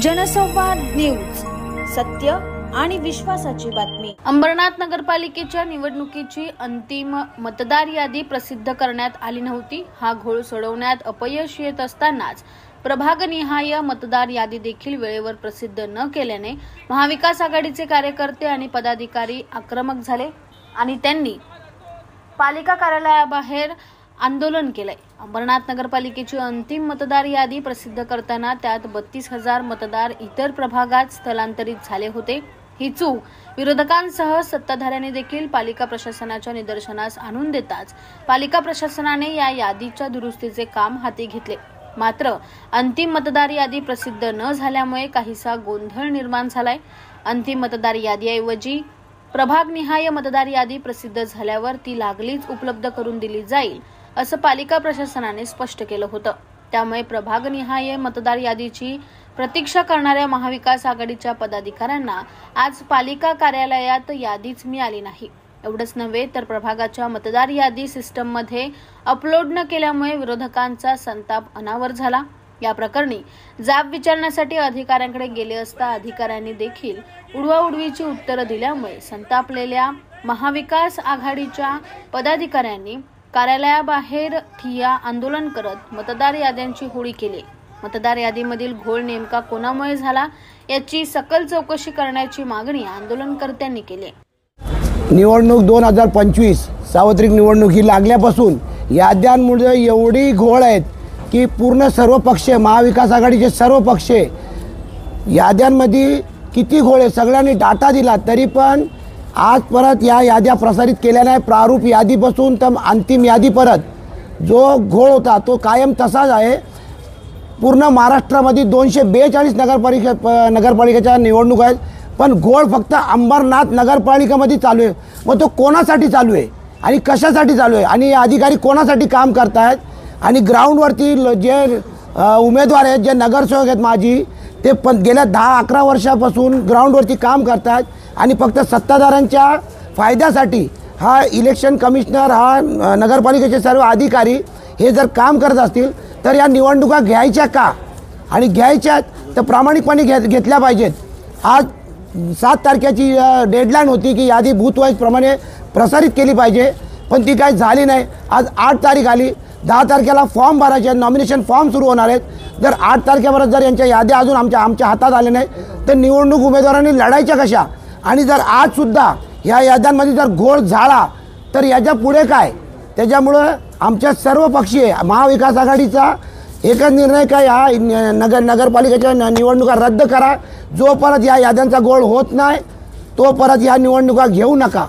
जनसंवाद न्यूज, सत्य आणि विश्वासाची बातमी। अंबरनाथ नगरपालिकेच्या निवडणुकीची अंतिम मतदार यादी प्रसिद्ध करण्यात आली नव्हती। हा घोळ सोडवण्यात अपयश येत असतानाच प्रभागनिहाय मतदार यादी देखील वेळेवर प्रसिद्ध न केल्याने महाविकास आघाडीचे कार्यकर्ते आणि पदाधिकारी आक्रमक झाले आणि त्यांनी पालिका कार्यालयाबाहेर आंदोलन केले। अंबरनाथ नगरपालिकेची अंतिम मतदार यादी प्रसिद्ध करताना त्यात 32,000 मतदार इतर प्रभागात स्थलांतरित झाले होते। ही चूक विरोधकांसह सत्ताधाऱ्यांनी देखील पालिका प्रशासनाच्या निदर्शनास आणून देताच पालिका प्रशासनाने या यादीच्या दुरुस्तीचे काम हाती घेतले। मात्र अंतिम मतदार यादी प्रसिद्ध न झाल्यामुळे काहीसा गोंधळ निर्माण झालाय। अंतिम मतदार यादीऐवजी प्रभागनिहाय मतदार यादी प्रसिद्ध झाल्यावर ती लागलीच उपलब्ध करून दिली जाईल असं पालिका प्रशासनाने स्पष्ट केलं होतं। त्यामुळे प्रभागनिहाय मतदार यादीची प्रतीक्षा करणाऱ्या महाविकास आघाडीच्या पदाधिकाऱ्यांना आज पालिका कार्यालयात यादीच मिळाली नाही। एवढंच नव्हे तर प्रभागाच्या मतदार यादी सिस्टममध्ये अपलोड न केल्यामुळे विरोधकांचा संताप अनावर झाला। या प्रकरणी जाब विचारण्यासाठी अधिकाऱ्यांकडे गेले असता अधिकाऱ्यांनी देखील उडवाउडवीची उत्तरं दिल्यामुळे संतापलेल्या महाविकास आघाडीच्या पदाधिकाऱ्यांनी कार्यालयाबाहेर ठिय्या आंदोलन करत मतदार याद्यांची होळी केली। मतदार यादीमधील घोळ नेमका कोणामुळे झाला याची सखोल चौकशी करण्याची मागणी आंदोलनकर्त्यांनी केली। निवडणूक 2025 सार्वत्रिक निवडणूक ही लागल्यापासून याद्यांमुळे एवढी घोळ आहेत की पूर्ण सर्व पक्ष, महाविकास आघाडीचे सर्व पक्ष याद्यांमध्ये किती घोळ आहे सगळ्यांनी डाटा दिला, तरी पण आज परत या याद्या प्रसारित केल्या नाही। प्रारूप यादीपासून तर अंतिम यादीपर्यंत जो घोळ होता तो कायम तसाच आहे। पूर्ण महाराष्ट्रामध्ये 242 नगरपालिकेच्या निवडणूक आहेत, पण घोळ फक्त अंबरनाथ नगरपालिकेमध्ये चालू आहे। मग तो कोणासाठी चालू आहे आणि कशासाठी चालू आहे आणि अधिकारी कोणासाठी काम करतायत आणि ग्राउंडवरती जे उमेदवार आहेत, जे नगरसेवक आहेत माझी, ते गेल्या 10-11 वर्षापासून ग्राउंडवरती काम करतात आणि फक्त सत्ताधाऱ्यांच्या फायद्यासाठी हा इलेक्शन कमिशनर, हा नगरपालिकेचे सर्व अधिकारी हे जर काम करत असतील तर या निवडणुका घ्यायच्या का आणि घ्यायच्या तर प्रामाणिकपणे घेतल्या पाहिजेत। आज 7 तारखेची डेडलाईन होती की यादी बूथवाईज प्रमाणे प्रसारित केली पाहिजे, पण ती काही झाली नाही। आज 8 तारीख आली, 10 तारखेला फॉर्म भरायचे, नॉमिनेशन फॉर्म सुरू होणार आहेत। जर 8 तारखेपर्यंत जर यांच्या याद्या अजून आमच्या हातात आल्या नाही तर निवडणूक उमेदवारांनी लढायच्या कशा? आणि जर आजसुद्धा या याद्यांमध्ये जर घोळ झाला तर याच्या पुढे काय? त्याच्यामुळं आमच्या सर्व पक्षीय महाविकास आघाडीचा एकच निर्णय काय, या नगरपालिकेच्या निवडणुका रद्द करा। जो परत या याद्यांचा घोळ होत नाही तो परत या निवडणुका घेऊ नका।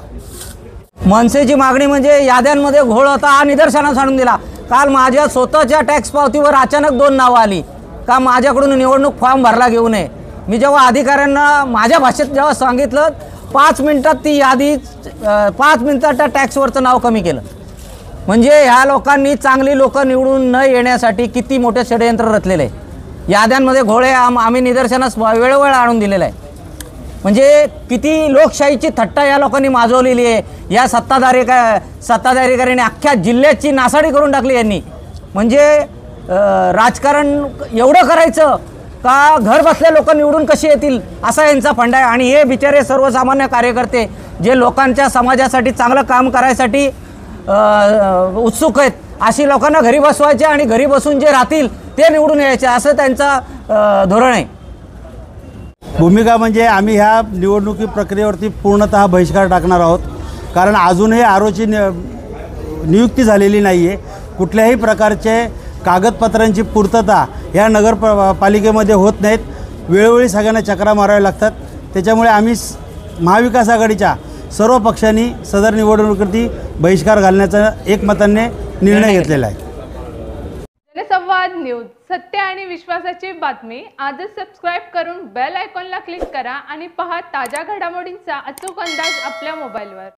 मनसेची मागणी म्हणजे याद्यांमध्ये घोळ होता हा निदर्शनास आणून दिला। काल माझ्या स्वतःच्या टॅक्स पावतीवर अचानक 2 नावं आली का माझ्याकडून निवडणूक फॉर्म भरला घेऊ नये। मी जेव्हा अधिकाऱ्यांना माझ्या भाषेत जेव्हा सांगितलं 5 मिनिटात ती यादी 5 मिनिटात त्या टॅक्सवरचं नाव कमी केलं। म्हणजे ह्या लोकांनी चांगली लोक निवडून न येण्यासाठी किती मोठे षडयंत्र रचलेले आहे। याद्यांमध्ये घोळे आम्ही निदर्शनास वेळोवेळ आणून दिलेलं आहे। म्हणजे किती लोकशाहीची थट्टा या लोकांनी माजवलेली आहे। या सत्ताधारीकाऱ्यांनी अख्ख्या जिल्ह्याची नासाडी करून टाकली यांनी। म्हणजे राजकारण एवढं करायचं का घर बसल्या लोक निवडून कशी येतील असा यांचा फंडा आहे। आणि हे बिचारे सर्वसामान्य कार्यकर्ते जे लोकांच्या समाजासाठी चांगलं काम करायसाठी उत्सुक आहेत, अशी लोकांना घरी बसवायचे आणि घरी बसून जे राहतील ते निवडून यायचे असं त्यांचा धोरण आहे। भूमिका म्हणजे आम्ही ह्या निवडणुकी प्रक्रियेवरती पूर्णतः बहिष्कार टाकणार आहोत, कारण अजूनही आरोची नियुक्ती झालेली नाही आहे। कुठल्याही प्रकारचे कागदपत्रांची पूर्तता ह्या नगरपालिकेमध्ये होत नाहीत। वेळोवेळी सगळ्यांना चक्रा माराव्या लागतात। त्याच्यामुळे आम्ही महाविकास आघाडीच्या सर्व पक्षांनी सदर निवडणुकीवरती बहिष्कार घालण्याचा एकमताने निर्णय घेतलेला आहे। जनसंवाद न्यूज, सत्य आणि विश्वासाची बातमी। आजच सबस्क्राइब करून बेल आयकॉनला क्लिक करा आणि पहा ताज्या घडामोडींचा अचूक अंदाज आपल्या मोबाईलवर।